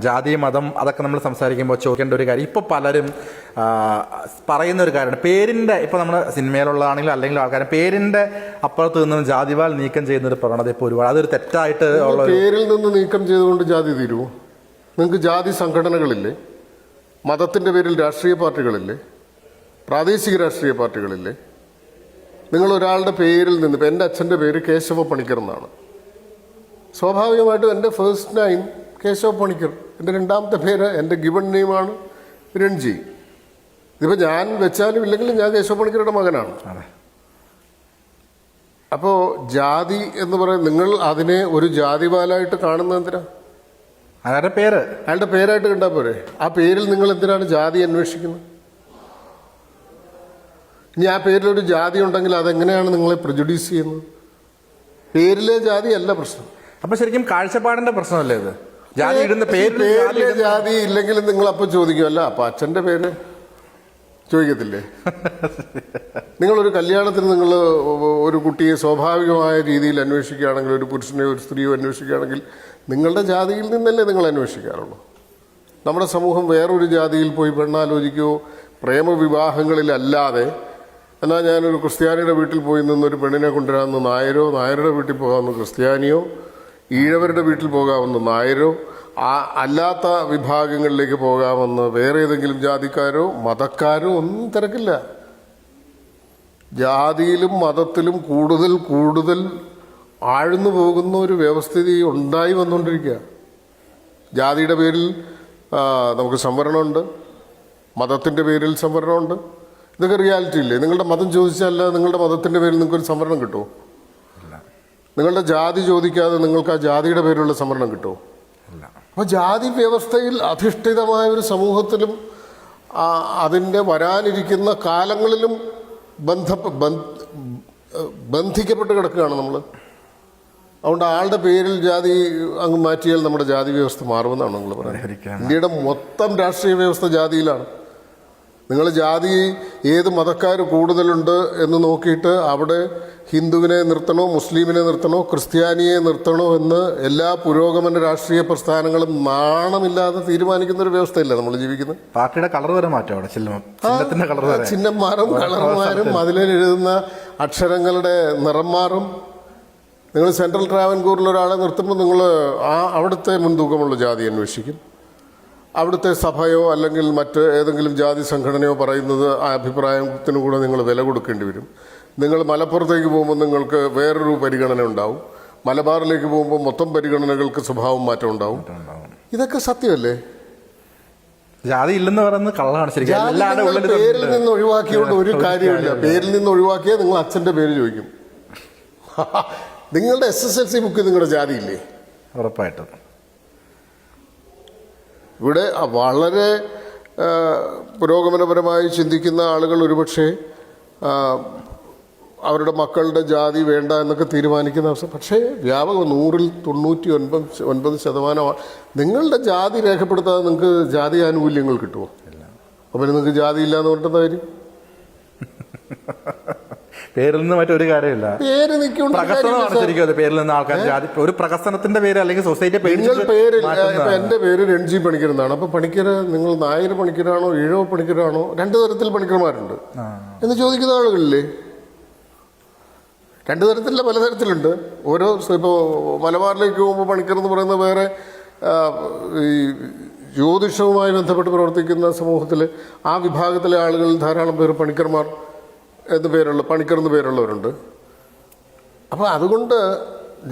ജാതി മതം അതൊക്കെ നമ്മൾ സംസാരിക്കുമ്പോൾ ചോദിക്കേണ്ട ഒരു കാര്യം, ഇപ്പോൾ പലരും പറയുന്ന ഒരു കാര്യമാണ് പേരിൻ്റെ, ഇപ്പോൾ നമ്മുടെ സിനിമയിലുള്ളതാണെങ്കിലും അല്ലെങ്കിൽ ആൾക്കാർ പേരിൻ്റെ അപ്പുറത്ത് നിന്നും ജാതിവാൽ നീക്കം ചെയ്യുന്നൊരു പ്രവണത ഇപ്പോൾ ഒരുപാട്, അതൊരു തെറ്റായിട്ട് ഉള്ള. പേരിൽ നിന്ന് നീക്കം ചെയ്തുകൊണ്ട് ജാതി തീരുമോ? നിങ്ങൾക്ക് ജാതി സംഘടനകളില്ലേ? മതത്തിൻ്റെ പേരിൽ രാഷ്ട്രീയ പാർട്ടികളില്ലേ? പ്രാദേശിക രാഷ്ട്രീയ പാർട്ടികളില്ലേ? നിങ്ങൾ ഒരാളുടെ പേരിൽ നിന്ന്, ഇപ്പം എൻ്റെ അച്ഛൻ്റെ പേര് കേശവ പണിക്കർ എന്നാണ്, സ്വാഭാവികമായിട്ടും എൻ്റെ ഫസ്റ്റ് നെയിം കേശവ പണിക്കർ, എൻ്റെ രണ്ടാമത്തെ പേര് എൻ്റെ ഗിവൺ നെയിമാണ് രൺജി. ഇതിപ്പോൾ ഞാൻ വെച്ചാലും ഇല്ലെങ്കിലും ഞാൻ കേശവ പണിക്കരുടെ മകനാണ്. അപ്പോൾ ജാതി എന്ന് പറയുന്നത്, നിങ്ങൾ അതിനെ ഒരു ജാതിവാലായിട്ട് കാണുന്നത് എന്തിനാ? അയാളുടെ പേരായിട്ട് കണ്ടാൽ പോരെ? ആ പേരിൽ നിങ്ങൾ എന്തിനാണ് ജാതി അന്വേഷിക്കുന്നത്? ഇനി ആ പേരിലൊരു ജാതി ഉണ്ടെങ്കിൽ അതെങ്ങനെയാണ് നിങ്ങളെ പ്രജുഡ്യൂസ് ചെയ്യുന്നത്? പേരിലെ ജാതി അല്ല പ്രശ്നം. അപ്പൊ ശരിക്കും കാഴ്ചപ്പാടിന്റെ പ്രശ്നമല്ലേ ഇത്? ജാതി ഇടുന്ന പേരിലെ ജാതി ഇല്ലെങ്കിലും നിങ്ങൾ അപ്പം ചോദിക്കുമല്ല, അപ്പൊ അച്ഛന്റെ പേര് ചോദിക്കത്തില്ലേ? നിങ്ങളൊരു കല്യാണത്തിന് നിങ്ങൾ ഒരു കുട്ടിയെ സ്വാഭാവികമായ രീതിയിൽ അന്വേഷിക്കുകയാണെങ്കിൽ, ഒരു പുരുഷനെയോ ഒരു സ്ത്രീയോ അന്വേഷിക്കുകയാണെങ്കിൽ നിങ്ങളുടെ ജാതിയിൽ നിന്നല്ലേ നിങ്ങൾ അന്വേഷിക്കാറുള്ളൂ. നമ്മുടെ സമൂഹം വേറൊരു ജാതിയിൽ പോയി പെണ്ണാലോചിക്കുകയോ പ്രേമവിവാഹങ്ങളിലല്ലാതെ, എന്നാൽ ഞാനൊരു ക്രിസ്ത്യാനിയുടെ വീട്ടിൽ പോയി നിന്നൊരു പെണ്ണിനെ കൊണ്ടുവരാമെന്ന് നായരോ, നായരുടെ വീട്ടിൽ പോകാമെന്ന് ക്രിസ്ത്യാനിയോ, ഈഴവരുടെ വീട്ടിൽ പോകാമെന്ന് നായരോ, അല്ലാത്ത വിഭാഗങ്ങളിലേക്ക് പോകാമെന്ന് വേറെ ഏതെങ്കിലും ജാതിക്കാരോ മതക്കാരോ ഒന്നും തിരക്കില്ല. ജാതിയിലും മതത്തിലും കൂടുതൽ കൂടുതൽ ആഴ്ന്നു പോകുന്ന ഒരു വ്യവസ്ഥിതി ഉണ്ടായി വന്നുകൊണ്ടിരിക്കുക. ജാതിയുടെ പേരിൽ നമുക്ക് സംവരണമുണ്ട്, മതത്തിൻ്റെ പേരിൽ സംവരണമുണ്ട്. ഇതൊക്കെ റിയാലിറ്റി ഇല്ലേ? നിങ്ങളുടെ മതം ചോദിച്ചാൽ നിങ്ങളുടെ മതത്തിൻ്റെ പേരിൽ നിങ്ങൾക്കൊരു സംവരണം കിട്ടുമോ? നിങ്ങളുടെ ജാതി ചോദിക്കാതെ നിങ്ങൾക്ക് ആ ജാതിയുടെ പേരിലുള്ള സംവരണം കിട്ടുമോ? അപ്പോൾ ജാതി വ്യവസ്ഥയിൽ അധിഷ്ഠിതമായ ഒരു സമൂഹത്തിലും അതിൻ്റെ വരാനിരിക്കുന്ന കാലങ്ങളിലും ബന്ധിക്കപ്പെട്ട് കിടക്കുകയാണ് നമ്മൾ. അതുകൊണ്ട് ആളുടെ പേരിൽ ജാതി അങ്ങ് മാറ്റിയാൽ നമ്മുടെ ജാതി വ്യവസ്ഥ മാറുമെന്നാണ് നിങ്ങൾ പറയുന്നത്. ഇന്ത്യയുടെ മൊത്തം രാഷ്ട്രീയ വ്യവസ്ഥ ജാതിയിലാണ്. നിങ്ങൾ ജാതി ഏത് മതക്കാർ കൂടുതലുണ്ട് എന്ന് നോക്കിയിട്ട് അവിടെ ഹിന്ദുവിനെ നിർത്തണോ, മുസ്ലിമിനെ നിർത്തണോ, ക്രിസ്ത്യാനിയെ നിർത്തണോ എന്ന് എല്ലാ പുരോഗമന രാഷ്ട്രീയ പ്രസ്ഥാനങ്ങളും നാണമില്ലാതെ തീരുമാനിക്കുന്ന ഒരു വ്യവസ്ഥയില്ല നമ്മൾ ജീവിക്കുന്നത്. പാർട്ടിയുടെ കളർ വരെ മാറ്റം, ചിഹ്നം മാറും, കളർ മാറും, അതിലെഴുതുന്ന അക്ഷരങ്ങളുടെ നിറം മാറും. നിങ്ങൾ സെൻട്രൽ ട്രാവൻകൂറിൽ ഒരാളെ നിർത്തുമ്പോൾ നിങ്ങൾ അവിടുത്തെ മുൻതൂക്കമുള്ള ജാതി അന്വേഷിക്കും. അവിടുത്തെ സഭയോ അല്ലെങ്കിൽ മറ്റ് ഏതെങ്കിലും ജാതി സംഘടനയോ പറയുന്നത് ആ അഭിപ്രായത്തിനു കൂടെ നിങ്ങൾ വില കൊടുക്കേണ്ടി വരും. നിങ്ങൾ മലപ്പുറത്തേക്ക് പോകുമ്പോൾ നിങ്ങൾക്ക് വേറൊരു പരിഗണന ഉണ്ടാവും. മലബാറിലേക്ക് പോകുമ്പോൾ മൊത്തം പരിഗണനകൾക്ക് സ്വഭാവം മാറ്റം ഉണ്ടാവും. ഇതൊക്കെ സത്യമല്ലേ? ജാതി ഇല്ലെന്ന് പറയുന്നത് കള്ളമാണ്. പേരിൽ നിന്ന് ഒഴിവാക്കിയോണ്ട് ഒരു കാര്യമില്ല. പേരിൽ നിന്ന് ഒഴിവാക്കിയാൽ നിങ്ങൾ അച്ഛൻ്റെ പേര് ചോദിക്കും. നിങ്ങളുടെ SSLC ബുക്ക് നിങ്ങളുടെ ജാതിയില്ലേ? ഉറപ്പായിട്ടും. ഇവിടെ വളരെ പുരോഗമനപരമായി ചിന്തിക്കുന്ന ആളുകൾ ഒരുപക്ഷെ അവരുടെ മക്കളുടെ ജാതി വേണ്ട എന്നൊക്കെ തീരുമാനിക്കുന്ന അവസ്ഥ. പക്ഷേ വ്യാപകം 99% നിങ്ങളുടെ ജാതി രേഖപ്പെടുത്താതെ നിങ്ങൾക്ക് ജാതി ആനുകൂല്യങ്ങൾ കിട്ടുമോ? അപ്പം നിങ്ങൾക്ക് ജാതി ഇല്ലാന്ന് പറഞ്ഞിട്ട് കാര്യം? പേരിൽ നിന്ന് മറ്റൊരു കാര്യമില്ല. പേര് നിൽക്കും. പേരിൽ നിന്ന് ആൾക്കാർ ഒരു പ്രകസനത്തിന്റെ പേര് അല്ലെങ്കിൽ സൊസൈറ്റി എന്റെ പേര് രൺജി പണിക്കർ എന്നാണ്. അപ്പൊ പണിക്കർ നിങ്ങൾ നായർ പണിക്കരാണോ ഈഴവ പണിക്കരാണോ? രണ്ടു തരത്തിൽ പണിക്കർമാരുണ്ട് എന്ന് ചോദിക്കുന്ന ആളുകളില്ലേ? രണ്ടു തരത്തിലുള്ള പലതരത്തിലുണ്ട്. ഓരോ ഇപ്പോൾ മലബാറിലേക്ക് പോകുമ്പോൾ പണിക്കർ എന്ന് പറയുന്നത് വേറെ, ഈ ജ്യോതിഷവുമായി ബന്ധപ്പെട്ട് പ്രവർത്തിക്കുന്ന സമൂഹത്തിൽ ആ വിഭാഗത്തിലെ ആളുകളിൽ ധാരാളം പേര് പണിക്കർ എന്ന് പേരുള്ളവരുണ്ട്. അപ്പോൾ അതുകൊണ്ട്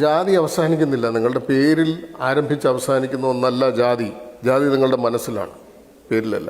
ജാതി അവസാനിക്കുന്നില്ല. നിങ്ങളുടെ പേരിൽ ആരംഭിച്ച് അവസാനിക്കുന്ന ഒന്നല്ല ജാതി. ജാതി നിങ്ങളുടെ മനസ്സിലാണ്, പേരിലല്ല.